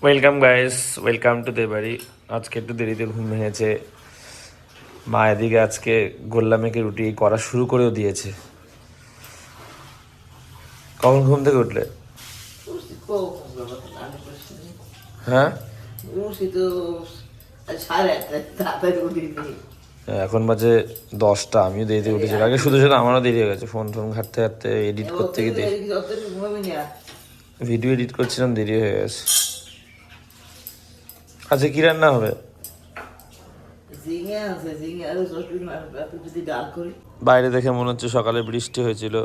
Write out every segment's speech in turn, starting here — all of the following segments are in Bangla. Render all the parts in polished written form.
ওয়েলকাম গাইস, ওয়েলকাম টু দেবাড়ি। আজকে একটু দেরিতে ঘুম ভেঙেছে। মা এদিকে আজকে গোল্লা মেখে রুটি করা শুরু করেও দিয়েছে। কখন ঘুম থেকে উঠলে? হ্যাঁ, এখন বাজে 10টা। আমিও দেরিতে উঠেছি। আগে শুধু শুধু আমারও দেরি হয়ে গেছে, ফোন টোন ঘাটতে ঘাটতে এডিট করতে গিয়ে ভিডিও এডিট করছিলাম, দেরি হয়ে গেছে। আজকে কি রান্না হবে? বাইরে দেখে মনে হচ্ছে সকালে বৃষ্টি হয়েছিল।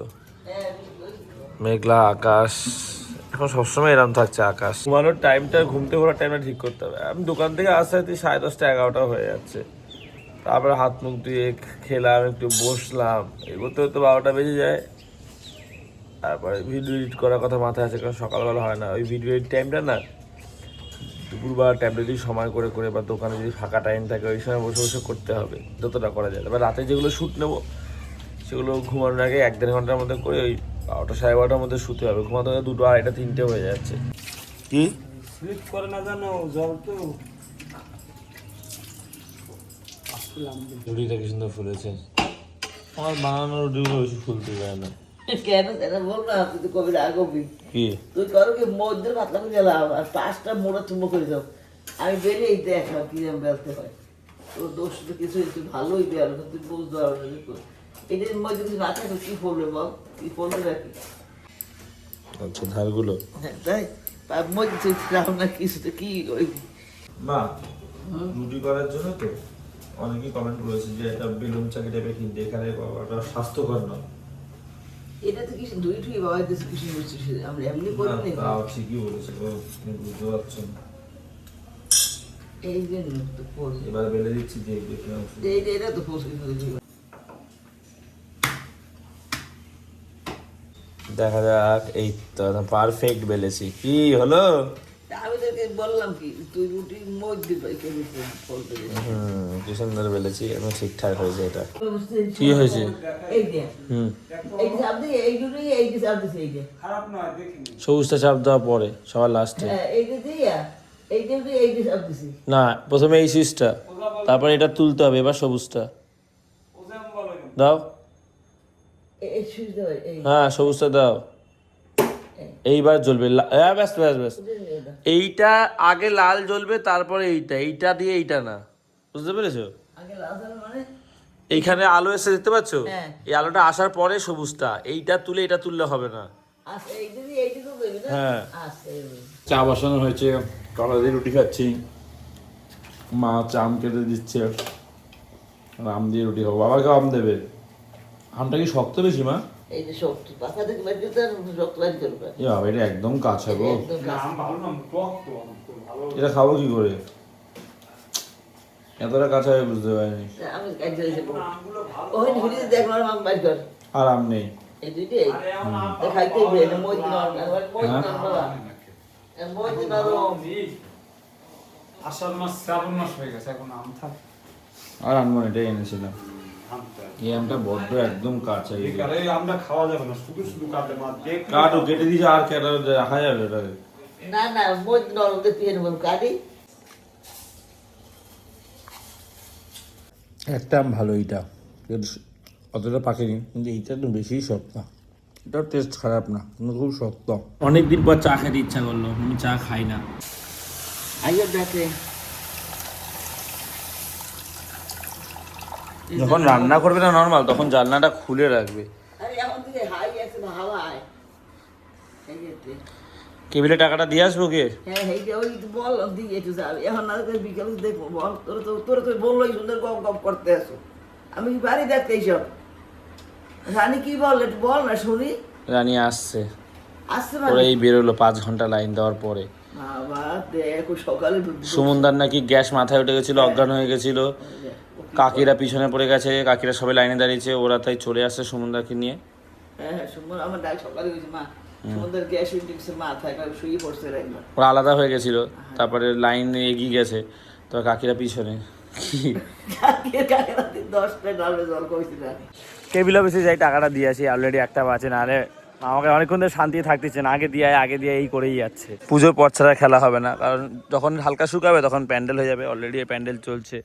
মেঘলা আকাশ, এখন সবসময় এরকম থাকছে আকাশ। ঘুমানোর টাইমটা, ঘুম থেকে ওঠার টাইমটা ঠিক করতে হবে। আমি দোকান থেকে আসতে আসতে 10:30 11টা হয়ে যাচ্ছে। তারপরে হাত মুখ ধুয়ে খেলাম, একটু বসলাম, এই করতে করতে 12টা বেজে যায়। তারপরে ভিডিও এডিট করার কথা মাথায় আছে, কারণ সকালবেলা হয় না। ওই ভিডিও এডিট টাইমটা না দুপুরবার ট্যাবলেট দিয়ে সময় করে করে বা দোকানে যদি ফাঁকা টাইম থাকে ওই সময় বসে বসে করতে হবে যতটা করা যায়। এবার রাতে যেগুলো শ্যুট নেবো সেগুলো ঘুমানোর আগে 1-1.5 ঘন্টার মধ্যে করে ওই 12টা 12:30টার মধ্যে শুতে হবে। ঘুমাতে হবে 2টো 2:30 3টে হয়ে যাচ্ছে। কি স্লিপ করে না জানো, জল তো। রুটিটা কি সুন্দর ফুলেছে। আমার বানানো রুটিগুলো বেশি ফুলতে যায় না। কেন সেটা বল না, তুই তো কবি রাগবি। কি তুই করো কি মধ্যে পাতলা করে গেলাম আর পাঁচটা মোড়া চুম্বো করে দাও। আমি বেরিয়ে দেখলাম কি যেন বেলতে হয়। তোর দোষ তো কিছু তুই ভালোই বেল, তুই বুঝতে পারবো না। এটার মধ্যে কিছু না থাকে কি পড়বে বল, কি পড়বে রাখি। আচ্ছা, ধারগুলো হ্যাঁ তাই তার মধ্যে তুই না কিছু তো কি ওই মা রুটি করার জন্য তো অনেকেই কমেন্ট করেছে যে এটা বেলুন চাকি টাইপের কিনতে, এখানে ওটা স্বাস্থ্যকর নয়। এটা তো কিছু দুই ঠুই বাবা কিছু কিছু বলছিস, আমরা এমনি করি না। তাও ঠিকই বলেছে, বুঝতে পারছো না। এই যে তো পড়ি এবার বেলে দিচ্ছি যে এটা তো পড়ছি। দেখা যাক। এই তো পারফেক্ট বেলেছি। কি হলো? আমি তোকে বললাম কি তুই রুটির মধ্যে কেমনি ফলতে কি সুন্দর বেলেছি আমি, ঠিকঠাক হয়েছে। এটা কি হয়েছে? এই যে এই যে আপনি এই রুটি এই যে আপনি এই যে খারাপ নয়, দেখিনি। সবুজটা চাপ দেওয়া পরে সবার লাস্টে। হ্যাঁ এই যে দিয়া এই যে এই যে আপনি না, প্রথমে এই সুইচটা, তারপরে এটা তুলতে হবে। এবার সবুজটা ওজন বলো না। দাও। এই সুইচ দাও এই হ্যাঁ, সবুজটা দাও। এইবার জ্বলবে। হ্যাঁ, ব্যাস ব্যাস ব্যাস। এইটা আগে লাল জ্বলবে, তারপরে এইটা। এইটা দিয়ে এইটা না, বুঝতে পেরেছো? আগে লাল মানে এইখানে আলো এসে দেখতে পাচ্ছো? হ্যাঁ। এই আলোটা আসার পরে সবুজটা। এইটা তুলে এটা তুললে হবে না। আচ্ছা এই যে এই যে তো দেবে না। হ্যাঁ। আচ্ছা চা বসানো হয়েছে, কলা দিয়ে রুটি খাচ্ছি। মা চাম কেটে দিচ্ছে, আম দিয়ে রুটি খাবো। বাবাকে আম দেবে। আমটা কি শক্ত বেশি মা? এই যে শক্ত পাতা থেকে বাইরে তো শক্ত বাইরে করবে। এ বাবা, এটা একদম কাঁচা গো। একদম না, আম ভালো না, টক তো আম তো ভালো। এটা খাবো কি করে? এতটা কাঁচা হয়ে বুঝতে পারিনি। আমি কাজ করে দেব আমগুলো ভালো। ওই ভিডিও দেখলাম আম বাইরে কর আর আম নেই। এই দুইটাই আরে এমন আম পাবো খাইতে না, হবে মই দিন আর মই দিন আম বাবা আনে নাকি? মই দিন আর এই আষাঢ় মাস শ্রাবণ মাস হয়ে গেছে, এখন আম থাক। আর আনবো না, এটাই এনেছিলাম। আম তো এই আমটা বড্ড একদম কাঁচা। এই কারে এই আমটা খাওয়া যাবে না, শুধু শুধু কাটলে মা দেখ। কাটো, কেটে দিয়েছে। আর কেটে রাখা যাবে ওটাকে? না না মই দিন আর ওদের পিয়ে নেব কাটি একটা আম ভালো, এইটা কিন্তু অতটা পাকেনি, কিন্তু এইটা একটু বেশি শক্ত। এটার টেস্ট খারাপ না, কিন্তু খুব শক্ত। অনেকদিন পর চা খেতে ইচ্ছা করলো, আমি চা খাই না। আইয়া দেখে যখন রান্না করবে না নর্মাল, তখন জানলাটা খুলে রাখবে। আরে এখন থেকে হাই আছে না হাওয়া আয় এই যে কেবিলে টাকাটা দিয়ে আসবো কে? হ্যাঁ এই যে ওই বল দিয়ে একটু যাবে এখন না বিকেল দেখবো বল তোর তো বললোই সুন্দর গপ গপ করতে আসো আমি কি বাড়ি দেখতে এইসব রানী কি বল একটু বল না শুনি রানী আসছে, আসতে ওরা পারে এই বেরোলো 5 ঘন্টা লাইন দেওয়ার পরে। বাবা দেখো সকালে সুমনদার নাকি গ্যাস মাথায় উঠে গেছিল, অজ্ঞান হয়ে গেছিল। কাকিরা পিছনে পড়ে গেছে, কাকিরা সবাই লাইনে দাঁড়িয়েছে, ওরা তাই চলে আসছে সুমনদাকে নিয়ে। হ্যাঁ হ্যাঁ সুমন আমার ডাক সকালে হয়েছে মা সুমনদের গ্যাস উঠে মাথায় শুয়ে পড়ছে একবার ওরা আলাদা হয়ে গেছিল, তারপরে লাইন এগিয়ে গেছে, তো কাকিরা পিছনে। কাকে 10 প্লেট ডালে জল কইছি না কেবিল অফিসে যাই টাকাটা দিয়ে আসি, অলরেডি 1টা বাজে, নাহলে আমাকে অনেকক্ষণ ধরে শান্তিতে থাকতেছে না, আগে দিয়ে এই করেই যাচ্ছে। পুজোর পর ছাড়া খেলা হবে না, কারণ যখন হালকা শুকাবে তখন প্যান্ডেল হয়ে যাবে। অলরেডি প্যান্ডেল চলছে,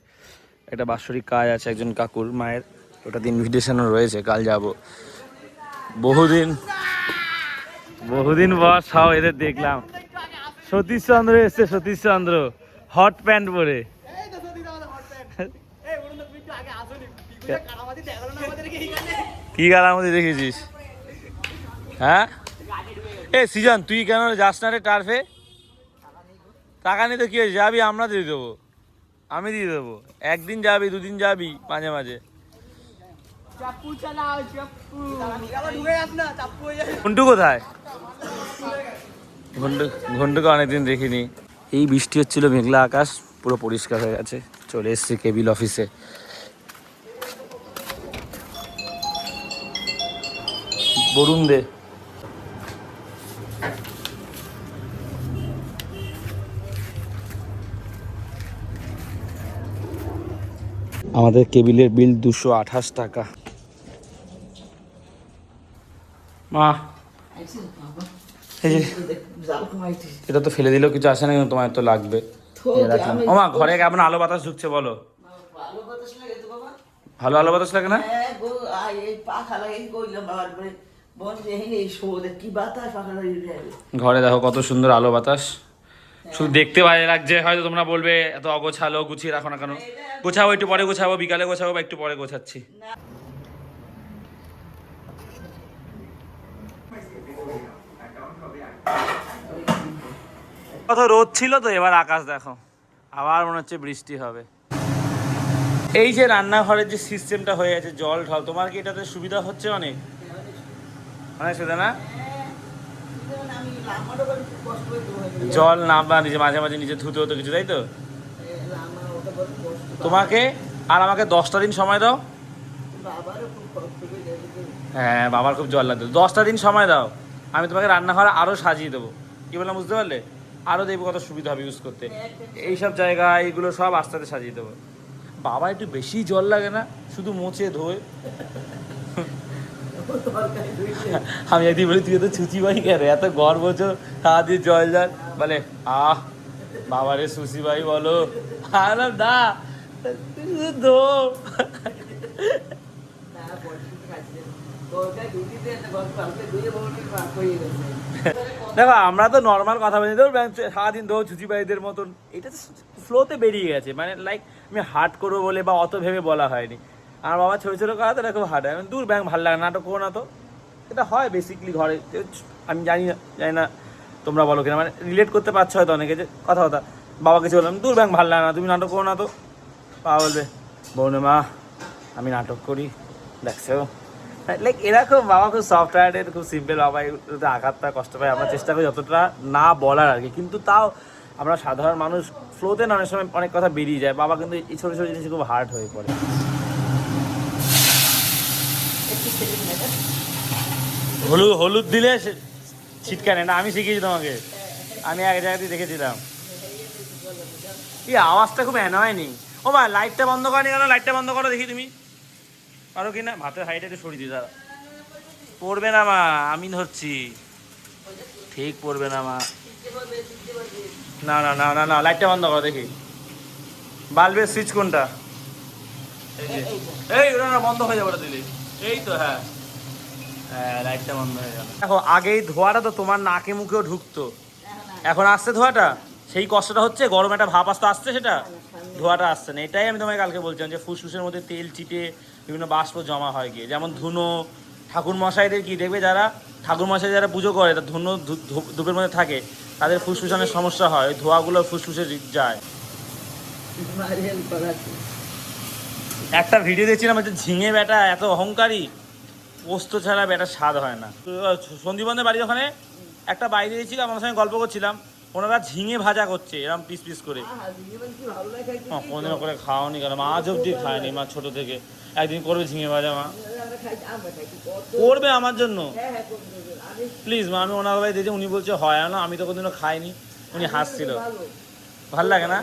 একটা বাৎসরিক কাজ আছে একজন কাকুর মায়ের, ওটাতে ইনভিটেশনও রয়েছে, কাল যাব। বহুদিন পর সব এদের দেখলাম। সতীশচন্দ্র এসছে, সতীশচন্দ্র হট প্যান্ট পরে। কি গালামতি দেখেছিস? হ্যাঁ এ সিজন, তুই কেন যাস না রে টার্ফে? টাকা নিতে কি হয়েছে? যাবি, আমরা দিয়ে দেবো, আমি দিয়ে দেবো। একদিন যাবি, দুদিন যাবি, মাঝে মাঝে। ঘন্টু কোথায়? ঘন্টুকে অনেকদিন দেখিনি। এই বৃষ্টি হচ্ছিল, মেঘলা আকাশ, পুরো পরিষ্কার হয়ে গেছে। চলে এসছি কেবিল অফিসে। বরুণ দে, আমাদের কেবিলের বিল 228 টাকা। মা এই যে এটা তো ফেলে দিলেও কিছু আসে না, কিন্তু তোমার তো লাগবে। ও মা, ঘরে কেমন আলো বাতাস ঢুকছে বলো? ভালো আলো বাতাস লাগে না? ঘরে দেখো কত সুন্দর আলো বাতাস, শুধু দেখতে ভালো লাগছে। হয়তো তোমরা বলবে এত অগোছালো, গুছিয়ে রাখো না কেন? গোছাবো, একটু পরে গোছাবো, বিকালে গোছাবো বা একটু পরে গোছাচ্ছি। কত রোদ ছিল তো, এবার আকাশ দেখো, আবার মনে হচ্ছে বৃষ্টি হবে। এই যে রান্নাঘরের যে সিস্টেমটা হয়ে গেছে, জল ঢল, তোমার কি এটাতে সুবিধা হচ্ছে? অনেক অনেক সুবিধা না? জল নামবা নিজে, মাঝে মাঝে নিজে ধুতে হতো কিছু, তাই তো? তোমাকে আর আমাকে 10টা দিন সময় দাও। হ্যাঁ, বাবার খুব জল লাগতো। 10টা দিন সময় দাও, আমি তোমাকে রান্নাঘর আরও সাজিয়ে দেবো। কি বললাম বুঝতে পারলে? আরও দেখবো কত সুবিধা হবে ইউজ করতে। এইসব জায়গা এইগুলো সব আস্তে আস্তে সাজিয়ে দেবো। বাবা একটু বেশি জল লাগে না? শুধু মোছে ধোয়। আমি একদিন বলি, তুই তো ছুচি ভাই কেন এত গর্ব হচ্ছে, হাত দিয়ে জল জল বলে, বাবারে সুশি ভাই বলো। না ধো। দেখো, আমরা তো নর্মাল কথা বলি, সারাদিন ধো ছুচি ভাইদের মতন। এটা ফ্লোতে বেরিয়ে গেছে, মানে লাইক আমি হার্ড করবো বলে বা অত ভেবে বলা হয়নি। আমার বাবা ছোটো ছোটো কথা তো এটা খুব হার্ড হয়, দূর ব্যাংক ভালো লাগে, নাটক করো না তো। এটা হয় বেসিকলি ঘরে, আমি জানি না তোমরা বলো কিনা, মানে রিলেট করতে পারছো হয়তো অনেকে, যে কথা বাবাকে কিছু বললাম, দূর ব্যাংক ভালো লাগে না, তুমি নাটক করো না তো। বাবা বলবে, বৌনে মা আমি নাটক করি, দেখছো? লাইক এরকম বাবা খুব সফটওয়্যারের, খুব সিম্পল। বাবা এগুলোতে আঘাতটা কষ্ট পায়, আমরা চেষ্টা করি যতটা না বলার আর কি। কিন্তু তাও আমরা সাধারণ মানুষ, ফ্লোতে না অনেক সময় অনেক কথা বেরিয়ে যায়। বাবা কিন্তু এই ছোটো ছোটো জিনিস খুব হার্ড হয়ে পড়ে। হলুদ দিলে ছিটকানে না, আমি শিখিয়েছি তোমাকে, আমি এক জায়গাতেই দেখেছিলাম। এই আওয়াজটা খুব অ্যানয়িং। ও মা, লাইটটা বন্ধ করেনি কেন? লাইটটা বন্ধ করো দেখি, তুমি পারো কি না? ভাতের হাইটে একটু সরিয়ে দিই, দাঁড়া। পড়বে না মা, আমি ধরছি, ঠিক পড়বে না মা। না না না না না, লাইটটা বন্ধ করো দেখি। বাল্বের সুইচ কোনটা? এই ওটা না, বন্ধ হয়ে যাবে ওটা দিলে। এই তো, হ্যাঁ হ্যাঁ, লাইটটা বন্ধ হয়ে গেল। দেখো, আগে এই ধোঁয়াটা তো তোমার নাকে মুখেও ঢুকতো, এখন আসছে ধোঁয়াটা, সেই কষ্টটা হচ্ছে। গরম একটা ভাপ আসতে, সেটা ধোঁয়াটা আসছে না। এটাই আমি তোমাকে কালকে বলছিলাম, যে ফুসফুসের মধ্যে তেল চিটে বিভিন্ন বাষ্প জমা হয় গিয়ে। যেমন ধুনো, ঠাকুর মশাইদের কি দেখবে, যারা ঠাকুর মশাই যারা পুজো করে, তা ধুনো ধূপের মধ্যে থাকে, তাদের ফুসফুসানের সমস্যা হয়, ধোঁয়াগুলো ফুসফুসে যায়। একটা ভিডিও দেখছিলাম, হচ্ছে ঝিঙে বেটা এত অহংকারী, পোস্ত ছাড়া বেটা স্বাদ হয় না। সন্দীপনের বাড়ির ওখানে একটা বাইরে দিয়েছিলাম, আমার সঙ্গে গল্প করছিলাম, ওনারা ঝিঙে ভাজা করছে এরকম পিস পিস করে। কোনদিন করে খাওয়ানি কেন? মা আজ অব্দি খায়নি, মা ছোট থেকে। একদিন করবে ঝিঙে ভাজা, মা করবে আমার জন্য প্লিজ মা। আমি ওনার বাড়ি দিয়েছি, উনি বলছে হয় না, আমি তো কোনদিনও খাইনি। উনি হাসছিল। ভাল লাগে না?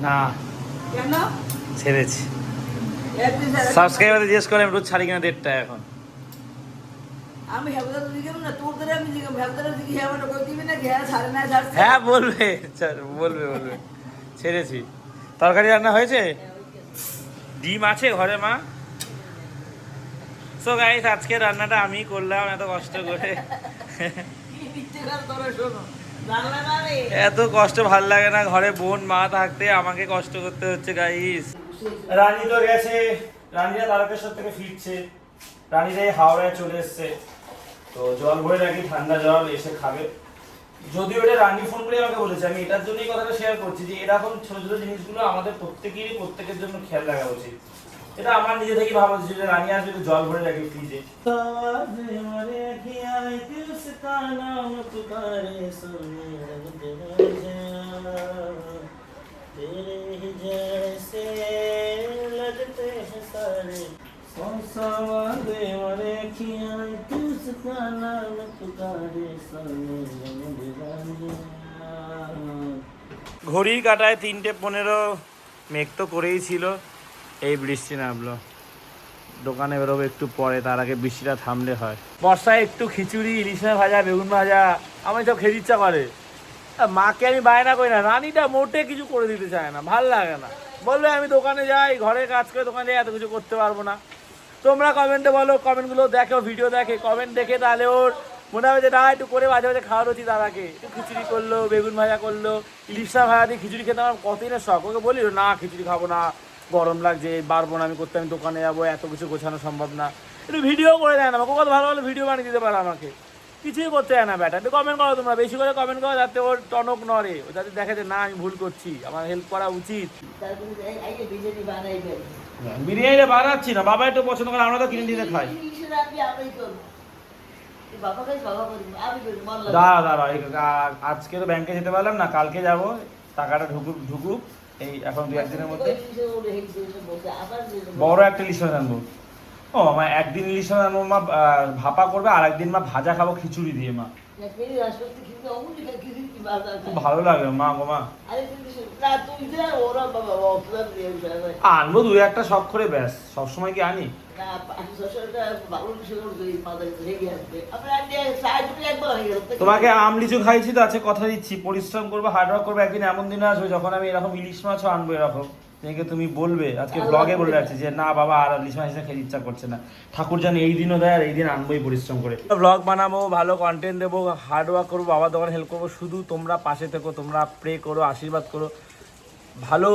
না, ছেড়েছি। একদিন ছাড়া- সাবস্ক্রাইবারে জিজ্ঞেস করে রোজ ছাড়ি কিনা 1.5টা এখন। আমি হেবদার দিকে না তোর ধরে আমি দিকে হেবদার দিকে হেবটা কই দিবি না ঘেরা ছাড়ে না ছাড়ছে হ্যাঁ বলবে, বলবে ছেড়েছি। তরকারি রান্না হয়েছে, ডিম আছে ঘরে মা। সো গাইস আজকে রান্নাটা আমি করলাম এত কষ্ট করে। কি দিতে গেল তোরা শোনো জানলা না রে এত কষ্ট ভাল লাগে না, ঘরে বোন মা থাকতে আমাকে কষ্ট করতে হচ্ছে গাইস। রানী তো গেছে, রানীরা তারকেশ্বর থেকে ফিরছে, রানীরা এই হাওড়ায় চলে এসছে। তো জল ভরে রাখি, ঠান্ডা জল এসে খাবে। যদিও এটা রানী ফোন করে আমাকে বলেছে, আমি এটার জন্যই কথাটা শেয়ার করছি যে এরকম ছোট ছোট জিনিসগুলো আমাদের প্রত্যেকের জন্য খেয়াল রাখা উচিত। এটা আমার নিজে থেকে ভাবা উচিত যে রানী আসবে তো জল ভরে রাখি ফ্রিজে। ঘড়ির কাটায় 3:15, মেঘ তো করেই ছিল, এই বৃষ্টি নামলো। দোকানে বেরোবো একটু পরে, তার আগে বৃষ্টিটা থামলে হয়। বর্ষায় একটু খিচুড়ি, ইলিশ মাছ ভাজা, বেগুন ভাজা, আমার সব খেতে ইচ্ছা করে। মাকে আমি বায়না করি না, রানীটা মোটে কিছু করে দিতে চায় না, ভাল লাগে না। বলবে আমি দোকানে যাই, ঘরে কাজ করে দোকানে যাই, এত কিছু করতে পারবো না। তোমরা কমেন্টে বলো, কমেন্টগুলো দেখো, ভিডিও দেখে, কমেন্ট দেখে তাহলে ওর মনে হবে যে না একটু করে মাঝে মাঝে খাওয়ার উচিত দাদাকে। একটু খিচুড়ি করলো, বেগুন ভাজা করলো, ইলিশ মাছ ভাজা দিয়ে খিচুড়ি খেতে আমার কতই না শখ। ওকে বলি না খিচুড়ি খাবো না, গরম লাগছে, পারবো না আমি করতে, আমি দোকানে যাবো, এত কিছু গোছানো সম্ভব না। একটু ভিডিও করে দেয় না, আমাকে কত ভালো ভালো ভিডিও বানিয়ে দিতে পারে আমাকে, কিছুই করতে চায় না ব্যাটা। একটু কমেন্ট করো তোমরা, বেশি করে কমেন্ট করো যাতে ওর টনক নড়ে, ও যাতে দেখে যে না আমি ভুল করছি, আমার হেল্প করা উচিত। তারপরে এই যে বিরিয়ানি বানাইবেন বিরিয়ানিটা বানাচ্ছি না, বাবা একটু পছন্দ করে, আমরা তো কিনে দিতে খাই। ইলিশের রান্না আমরাই করব বাবা কাছে বাবা করি আমি করি মন লাগে দাঁড়া আজকে তো ব্যাংকে যেতে পারলাম না, কালকে যাব, টাকাটা ঢুকুক এই এখন 2-1 দিনের মধ্যে। বড় একটা ইলিশ মাছ আনবো। ও আমার একদিন ইলিশ মাছ আনবো মা, ভাপা করবে, আর একদিন মা ভাজা খাবো খিচুড়ি দিয়ে মা। খুব ভালো লাগে মা গো মা। আনবো 2-1টা শখ করে, ব্যাস সবসময় কি আনি? তোমাকে আম লিচু খাইছি তো, আছে কথা দিচ্ছি, পরিশ্রম করবো, হার্ডওয়ার্ক করবো, একদিন এমন দিন আসবে যখন আমি এরকম ইলিশ মাছও আনবো এরকম, দেখে তুমি বলবে, আজকে ব্লগে বলে যাচ্ছি যে না বাবা আর ইলিশ মাছ খেতে ইচ্ছা করছে না, ঠাকুর জানে এই দিনও দেয় আর এই দিন আনবোই পরিশ্রম করে। ব্লগ বানাবো, ভালো কন্টেন্ট দেবো, হার্ডওয়ার্ক করবো, বাবা দোকানে হেল্প করবো, শুধু তোমরা পাশে থেকো, তোমরা প্রে করো, আশীর্বাদ করো, ভালো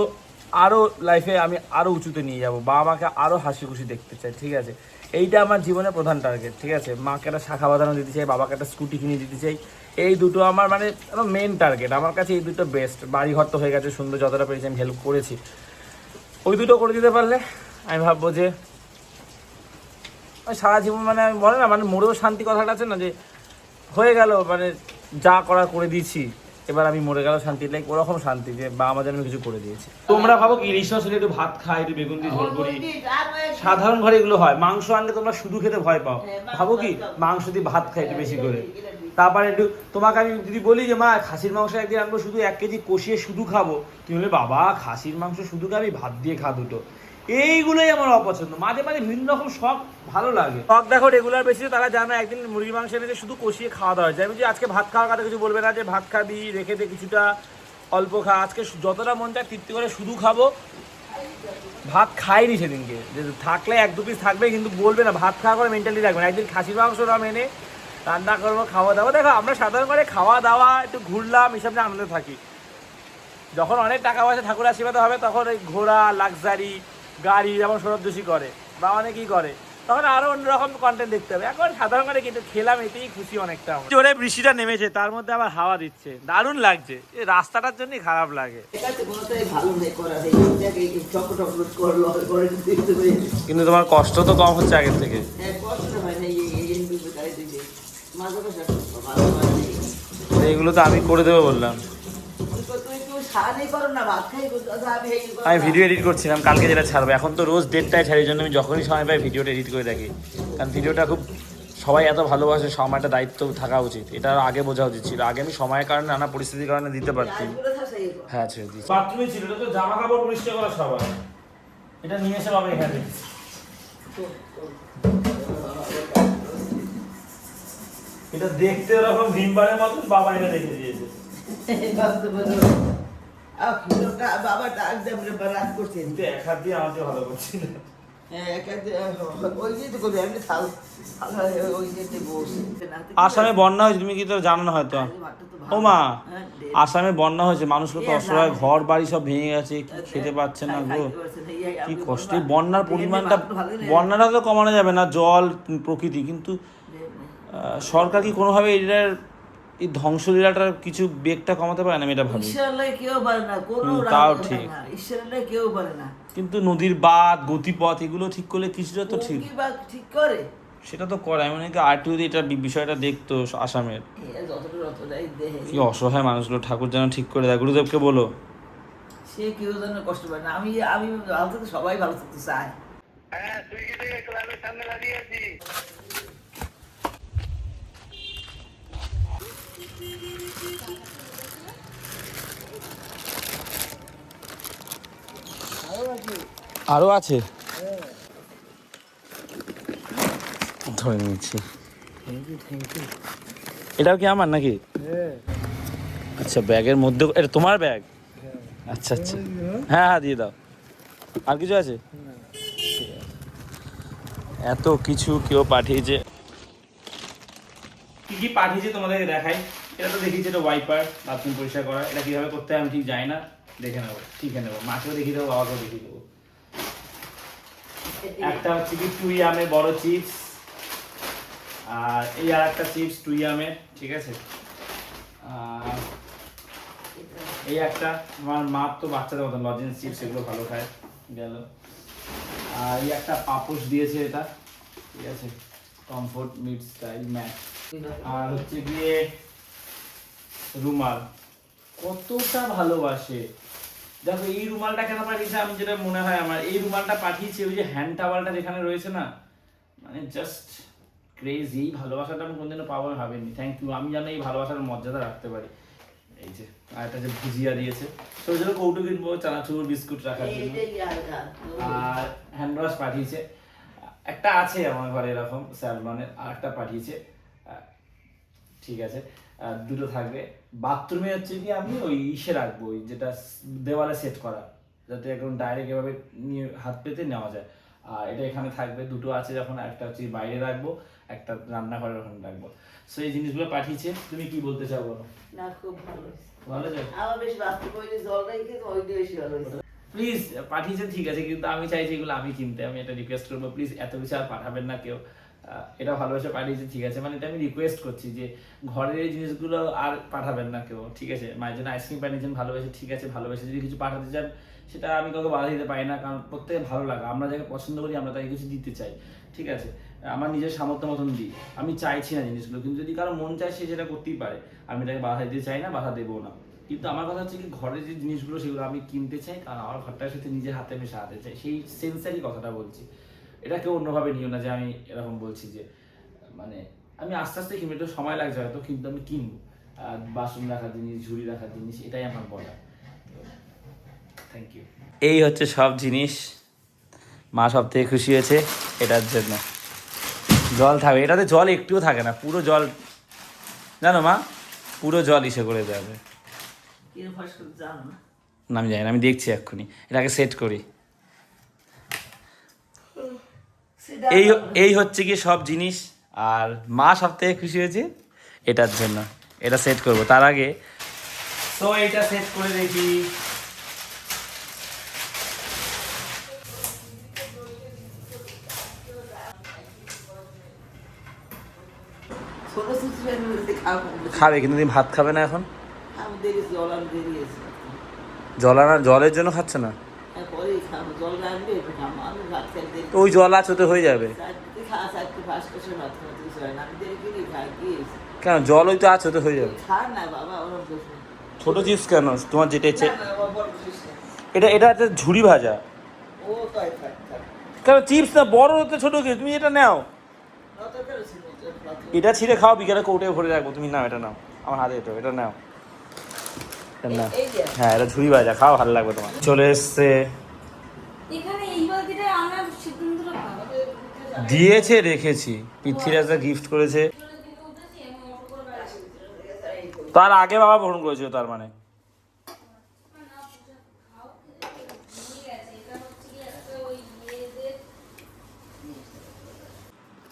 আরও লাইফে আমি আরও উঁচুতে নিয়ে যাবো, বাবা মাকে আরও হাসি খুশি দেখতে চাই, ঠিক আছে? এইটা আমার জীবনের প্রধান টার্গেট, ঠিক আছে? মাকে একটা শাখা বাঁধানো দিতে চাই, বাবাকে একটা স্কুটি কিনে দিতে চাই, এই দুটো আমার মানে মেন টার্গেট। আমার কাছে এই দুটো বেস্ট। বাড়ি ঘর তো হয়ে গেছে সুন্দর, যতটা পেরেছি আমি হেল্প করেছি, ওই দুটো করে দিতে পারলে আমি ভাববো যে সারা জীবন মানে আমি বলে না মানে মরেও শান্তি কথাটা আছে না, যে হয়ে গেল মানে যা করা করে দিয়েছি, এবার আমি মরে গেল শান্তি, লাইক ওরকম শান্তি যে বা আমাদের আমি কিছু করে দিয়েছি। তোমরা ভাবো কি ইলিশ মাছ একটু ভাত খাই, একটু বেগুন দিয়ে ঝোল করি, সাধারণ ঘরে এগুলো হয়। মাংস আনলে তোমরা শুধু খেতে ভয় পাও, ভাবো কি মাংস দিয়ে ভাত খাই একটু বেশি করে। তারপরে একটু তোমাকে আমি যদি বলি যে মা খাসির মাংস একদিন আনবো, শুধু 1 কেজি কষিয়ে শুধু খাবো, তুমি বলে বাবা খাসির মাংস শুধু খাবি, ভাত দিয়ে খা দুটো। এইগুলোই আমার অপছন্দ। মাঝে মাঝে ভিন্ন রকম শখ ভালো লাগে। শখ দেখো রেগুলার বেসিসে তারা জানে, একদিন মুরগি মাংস এনেছে শুধু কষিয়ে খাওয়া দাওয়া যায়, যে আজকে ভাত খাওয়ার কথা কিছু বলবে না, যে ভাত খাবি রেখে দে কিছুটা অল্প খা, আজকে যতটা মন চায় তৃপ্তি করে শুধু খাবো। ভাত খাইনি সেদিনকে, যে থাকলে 1-2 পিস থাকবে, কিন্তু বলবে না, ভাত খাওয়া করে মেন্টালি রাখবে না। একদিন খাসির মাংসটা এনে রান্না করবো, খাওয়া দাওয়া। দেখো আমরা সাধারণ করে খাওয়া দাওয়া একটু ঘুরলাম, এসব নিয়ে আনন্দে থাকি। যখন অনেক টাকা পয়সা ঠাকুর আশীর্বাদ হবে, তখন ওই ঘোড়া, লাক্সারি গাড়ি যেমন সৌরভ যোশী করে বা অনেকেই করে, তখন আরো অন্যরকম কন্টেন্ট দেখতে হবে। এখন সাধারণ করে কিন্তু খেলাম, এতেই খুশি অনেকটা। জোরে বৃষ্টিটা নেমেছে, তার মধ্যে আবার হাওয়া দিচ্ছে, দারুণ লাগছে। এই রাস্তাটার জন্যই খারাপ লাগে, কিন্তু তোমার কষ্ট তো কম হচ্ছে আগের থেকে। এইগুলো তো আমি করে দেবো বললাম। আমি ভিডিও এডিট করছিলাম কালকে, যেটা ছাড়বো। এখন তো রোজ 1:30টায় ছাড়ি, জন্য আমি যখনই সময় পাই ভিডিওটা এডিট করে রাখি, কারণ ভিডিওটা খুব সবাই এত ভালোবাসে, সময়টা দায়িত্ব থাকা উচিত, এটা আগে বোঝা উচিত ছিল। আগে আমি সময়ের কারণে, নানা পরিস্থিতির কারণে দিতে পারতাম। হ্যাঁ ছেড়ে দিচ্ছি। বাথরুমে ছিল তো, জামা কাপড় পরিষ্কার করা সবাই এটা নিয়ে এসে বাবা এখানে এটা দেখতে ওরকম ভিমবারের মতো বাবা এটা রেখে দিয়েছে বাবা ডাক দেব রাগ করছেন কিন্তু এক হাত দিয়ে আমাকে ভালো করছি না আসামে বন্যা হয়েছে তুমি কি তো জানো না হয়তো ও মা আসামে বন্যা হয়েছে মানুষগুলো তো অসহায় ঘর বাড়ি সব ভেঙে গেছে খেতে পাচ্ছে না গো কি কষ্ট বন্যার পরিমাণটা বন্যাটা তো কমানো যাবে না জল প্রকৃতি কিন্তু সরকার কি কোনোভাবে এটার এই ধ্বংসলীলাটার কিছু বেগটা কমাতে পারে না আমি এটা ভাবি কেউ পারে না কোনো তাও ঠিক ঈশ্বরের কেউ পারে না কিন্তু নদীর বাঁধ গতিপথ এগুলো ঠিক করলে কিছুটা তো ঠিক ঠিক করে সেটা তো করে এমন কি আরটিও এটা বিষয়টা দেখতো আসামের কি অসহায় মানুষগুলো ঠাকুর যেন ঠিক করে দেয় গুরুদেবকে বলো সে কেউ যেন কষ্ট পায় না আমি আমি ভালো থাকতে সবাই ভালো থাকতে চায় আরো আছে ধরে নিচ্ছি এটাও কি আমার নাকি আচ্ছা ব্যাগের মধ্যে এটা তোমার ব্যাগ আচ্ছা আচ্ছা হ্যাঁ হ্যাঁ দিয়ে দাও আর কিছু আছে এত কিছু কেউ পাঠিয়েছে কি কি পাঠিয়েছে তোমাদেরকে দেখাই এটা তো দেখিয়েছে এটা ওয়াইপার বাথরুম পরিষ্কার করা এটা কিভাবে করতে হয় আমি ঠিক জানি না দেখে নেবো শিখে নেবো মাকেও দেখিয়ে দেবো বাবাকেও দেখিয়ে দেবো একটা হচ্ছে কি টুইয়ামের বড় চিপস আর এই আর একটা চিপস টুইয়ামের ঠিক আছে আর এই একটা আমার মা তো বাচ্চাদের মতন লজেন্স চিপস এগুলো ভালো খায় গেল আর এই একটা পাপোশ দিয়েছে এটা ঠিক আছে কমফোর্ট মিড স্টাইল ম্যাট আর হচ্ছে গিয়ে রুমাল কতটা ভালোবাসে দেখো এই রুমালটা কেন পাঠিয়েছে আমি যেটা মনে হয় আমার এই রুমালটা পাঠিয়েছে ওই যে হ্যান্ড টাওয়ালটা যেখানে রয়েছে না মানে জাস্ট ক্রেজ এই ভালোবাসাটা আমি কোনদিনও পাবো ভাবিনি থ্যাংক ইউ আমি যেন এই ভালোবাসার মর্যাদা রাখতে পারি এই যে আর একটা যে ভুজিয়া দিয়েছে তো ওই জন্য কৌটো কিনবো চানাচুর বিস্কুট রাখার জন্য আর হ্যান্ড ওয়াশ পাঠিয়েছে একটা আছে আমার ঘরে এরকম স্যালমনের আর একটা পাঠিয়েছে ঠিক আছে দুটো থাকবে বাথরুমে হচ্ছে কি আমি ওই ইসে রাখবো ওই যেটা দেওয়ালে সেট করা যাতে একদম ডাইরেক্ট এভাবে নিয়ে হাত পেতে নেওয়া যায় আর এটা এখানে থাকবে দুটো আছে যখন একটা হচ্ছে বাইরে রাখবো একটা রান্নাঘরের ওখানে রাখবো সো এই জিনিসগুলো পাঠিয়েছে তুমি কি বলতে চাও বলো না খুব ভালো ভালো যায় আমার বেশ বাস্তব হইলে জল রাখি তো ওইটা বেশি ভালো হইছে প্লিজ পাঠিয়েছে ঠিক আছে কিন্তু আমি চাইছি এগুলো আমি কিনতে আমি এটা রিকোয়েস্ট করবো প্লিজ এত কিছু আর পাঠাবেন না কেউ এটা ভালোবাসা পাঠিয়েছে ঠিক আছে মানে এটা আমি রিকোয়েস্ট করছি যে ঘরের এই জিনিসগুলো আর পাঠাবেন না কেউ ঠিক আছে মায়ের জন্য আইসক্রিম পাঠিয়েছেন ভালোবেসে ঠিক আছে ভালোবেসে যদি কিছু পাঠাতে চান সেটা আমি কাউকে বাধা দিতে পারি না কারণ প্রত্যেকে ভালো লাগে আমরা যাকে পছন্দ করি আমরা তাকে কিছু দিতে চাই ঠিক আছে আমার নিজের সামর্থ্য মতন দিই আমি চাইছি না জিনিসগুলো কিন্তু যদি কারো মন চায় সে সেটা করতেই পারে আমি তাকে বাধা দিতে চাই না বাধা দেবো না কিন্তু আমার কথা হচ্ছে কি ঘরের যে জিনিসগুলো সেগুলো আমি কিনতে চাই কারণ আমার ঘরটার সাথে নিজের হাতে আমি সাজাতে চাই সেই সেন্সারি কথাটা বলছি এটা কেউ অন্যভাবে নিও না যে আমি এরকম বলছি যে মানে আমি আস্তে আস্তে কিনবো একটু সময় লাগছে হয়তো কিন্তু আমি কিনবো বাসন রাখার জিনিস ঝুড়ি রাখার জিনিস এটাই আমার বলা থ্যাংক ইউ এই হচ্ছে সব জিনিস মা সব থেকে খুশি হয়েছে এটার জন্য জল থাকবে এটাতে জল একটুও থাকে না পুরো জল জানো মা পুরো জল ইসে করে দেবে না আমি জানি না আমি দেখছি এক্ষুনি এটাকে সেট করি এই হচ্ছে কি সব জিনিস আর মা সব থেকে খুশি হয়েছে এটার জন্য এটা সেট করব তার আগে তো এটা সেট করে দেখি খাবে কিন্তু তুমি ভাত খাবে না এখন জলের জন্য খাচ্ছে না ওই জল আছে তো হয়ে যাবে কেন জল ওই তো আছে তো হয়ে যাবে ছোট চিপস কেন তোমার যেটা ইচ্ছে এটা এটা একটা ঝুড়ি ভাজা কেন চিপস না বড় হতে ছোট কি তুমি এটা নাও এটা ছিঁড়ে খাও বিকেলে কৌটে ভরে রাখবো তুমি নাও এটা নাও আমার হাতে এটা নাও হ্যাঁ এটা ঝুড়ি ভাজা খাও ভালো লাগবে তোমার চলে এসছে এখানে এইবার দিয়েছে রেখেছি, পৃথ্বীরাজা গিফট করেছে। তার আগে বাবা ফোন করেছিল, তার মানে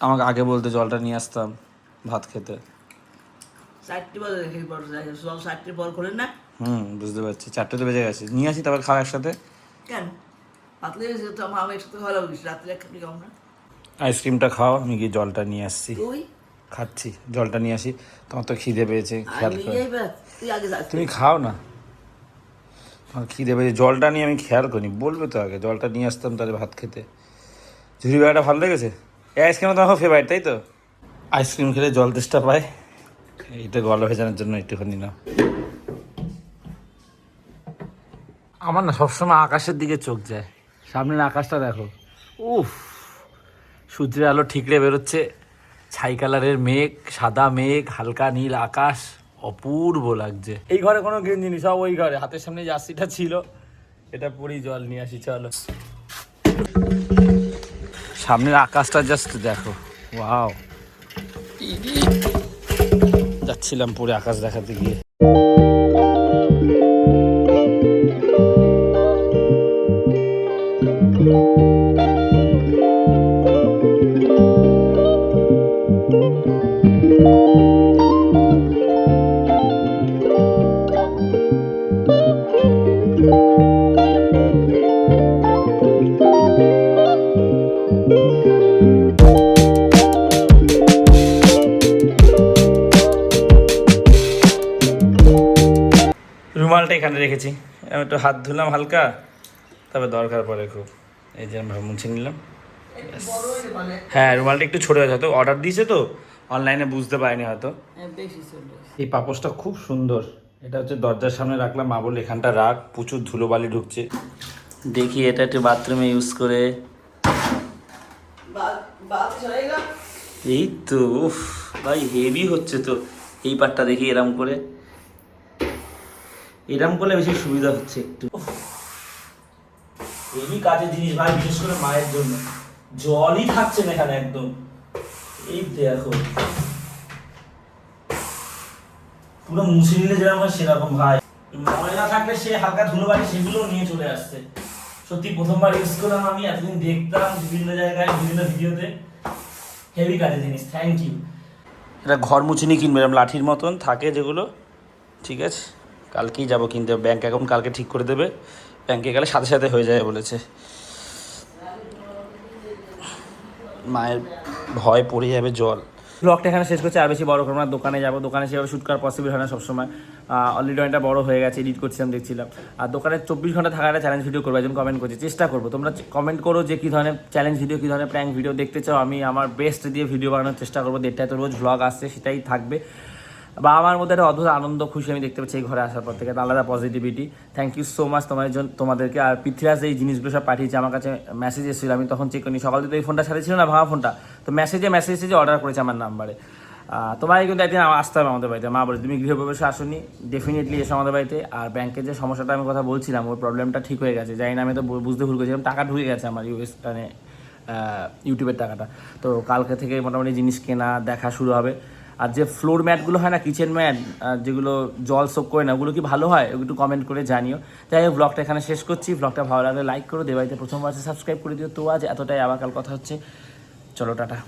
আমাকে আগে বলতে জলটা নিয়ে আসতাম ভাত খেতে। 4টি বাজে রেখে পর সব 4টির পর খোলেন না বুঝতে পারছি, 4টে তো বেজে গেছে, নিয়ে আসি তারপর খাওয়া একসাথে। কেন? পাতলে তো আমার একসাথে ভালো লাগিস, রাত্রে একসাথে খাও না? আইসক্রিমটা খাও, আমি গিয়ে জলটা নিয়ে আসছি। তুই খাচ্ছি, জলটা নিয়ে আসি, তোমার তো খিদে পেয়েছে, খেয়াল আমি করে। যাইবা, তুই আগে যাচ্ছিস। তুমি খাও না, আমার খিদে পেয়েছে, জলটা নিয়ে আমি খেয়াল করি, বলবে তো আগে, জলটা নিয়ে আসতাম তাহলে ভাত খেতে। ঝুড়ি বেড়াটা ভালো লেগেছে? এই আইসক্রিম তোমার ফেভারিট তাই তো? আইসক্রিম খেলে জল তেষ্টা পায়, এইটা গলা ভেজানোর জন্য একটুখানি না। আমার না সবসময় আকাশের দিকে চোখ যায়, সামনের আকাশটা দেখো, উফ, সূর্যের আলো ঠিকরে বেরোচ্ছে, ছাই কালারের মেঘ, সাদা মেঘ, হালকা নীল আকাশ, অপূর্ব লাগছে। এই ঘরে কোনো গেঞ্জি নেই, সব ওই ঘরে, হাতের সামনে জার্সিটা ছিল, এটা পরেই জল নিয়ে আসি, চলো। সামনের আকাশটা জাস্ট দেখো, ওয়াও। যাচ্ছিলাম পরে আকাশ দেখাতে গিয়ে। রুমালটা এখানে রেখেছি, আমি একটু হাত ধুলাম হালকা, তবে দরকার পড়ে খুব, এই যে আমরা মুছে নিলাম। বড় হইলে মানে হ্যাঁ, রুমালটা একটু ছোটো হয়েছে, হয়তো অর্ডার দিয়েছে তো অনলাইনে, বুঝতে পারিনি হয়তো। বেশি চলে। এই পাপোশটা খুব সুন্দর, এটা হচ্ছে দরজার সামনে রাখলাম, মা বললো এখানটা রাখ, প্রচুর ধুলোবালি ঢুকছে। দেখি এটা একটু বাথরুমে ইউজ করে। বাদ চলে গেল। এই তো, উফ ভাই হেভি হচ্ছে তো, এই পার্টটা দেখি এরম করে, এরম করলে বেশি সুবিধা হচ্ছে একটু। হেভি কাজের জিনিস ভাই, বিশেষ করে মায়ের জন্য, জলই থাকছে না এখানে একদম। এই দেখো, পুরো মুছে নিলে যেরকম হয় সেরকম ভাই, ময়লা থাকলে সে হালকা ধুলোবালি সেগুলো নিয়ে চলে আসছে। সত্যি প্রথমবার ইউজ করলাম আমি, এতদিন দেখতাম বিভিন্ন জায়গায় বিভিন্ন ভিডিওতে, হেভি কাজের জিনিস, থ্যাংক ইউ। এটা ঘর মুছিনি কিনবে, এরকম লাঠির মতন থাকে যেগুলো, ঠিক আছে, কালকেই যাবো কিনতে, ব্যাংক অ্যাকাউন্ট কালকে ঠিক করে দেবে, ব্যাংকে গেলে সাথে সাথে হয়ে যায় বলেছে। মায়ের ভয় পড়ে যাবে জল। ব্লগটা এখানে শেষ করছি, আর বেশি বড় করবো না, দোকানে যাবো, দোকানে সেভাবে শ্যুট করা পসিবল হয় না সবসময়, অলরেডি অনেকটা বড় হয়ে গেছে, এডিট করছিলাম দেখছিলাম, আর দোকানে 24 ঘন্টা থাকার একটা চ্যালেঞ্জ ভিডিও করবো, একজন কমেন্ট করছি, চেষ্টা করবো, তোমরা কমেন্ট করো যে কী ধরনের চ্যালেঞ্জ ভিডিও, কী ধরনের প্র্যাঙ্ক ভিডিও দেখতে চাও, আমি আমার বেস্ট দিয়ে ভিডিও বানানোর চেষ্টা করবো। 1:30 তো রোজ ভ্লগ আসছে, সেটাই থাকবে। বা আমার মধ্যে একটা অদ্ভুত আনন্দ খুশি আমি দেখতে পাচ্ছি এই ঘরে আসার পর থেকে, আলাদা positivity. Thank you so much তোমাদেরকে। আর পৃথ্বীরাজ এই জিনিসগুলো সব পাঠিয়েছে আমার কাছে, মেসেজ এসেছিল, আমি তখন চেক করিনি, সকাল থেকে এই ফোনটা সাথে ছিল না, ভাঙা ফোনটা, তো মেসেজ এসেছে অর্ডার করেছে আমার নাম্বারে। তোমার কিন্তু একদিন আসতে হবে আমাদের বাড়িতে, মা বলে তুমি গৃহপ্রবেশে আসোনি, ডেফিনেটলি এসো আমাদের বাড়িতে। আর ব্যাংকের যে সমস্যাটা আমি কথা বলছিলাম, ওই প্রবলেমটা ঠিক হয়ে গেছে, জানি না, আমি তো বুঝতে ভুল করেছিলাম, টাকা ঢুকে গেছে আমার ইউটিউবের টাকাটা, তো কালকে থেকে মোটামুটি জিনিস কেনা দেখা শুরু হবে। আর যে ফ্লোর ম্যাটগুলো হয় না, কিচেন ম্যাট, যেগুলো জল সোক করে না, ওগুলো কি ভালো হয়, একটু কমেন্ট করে জানিও। যাই হোক, ব্লগটা এখানে শেষ করছি, ব্লগটা ভালো লাগলে লাইক করো, দেবাইতে প্রথমবার সাবস্ক্রাইব করে দিও। তো আজ এতটাই, আবার কাল কথা হচ্ছে, চলো টাটা।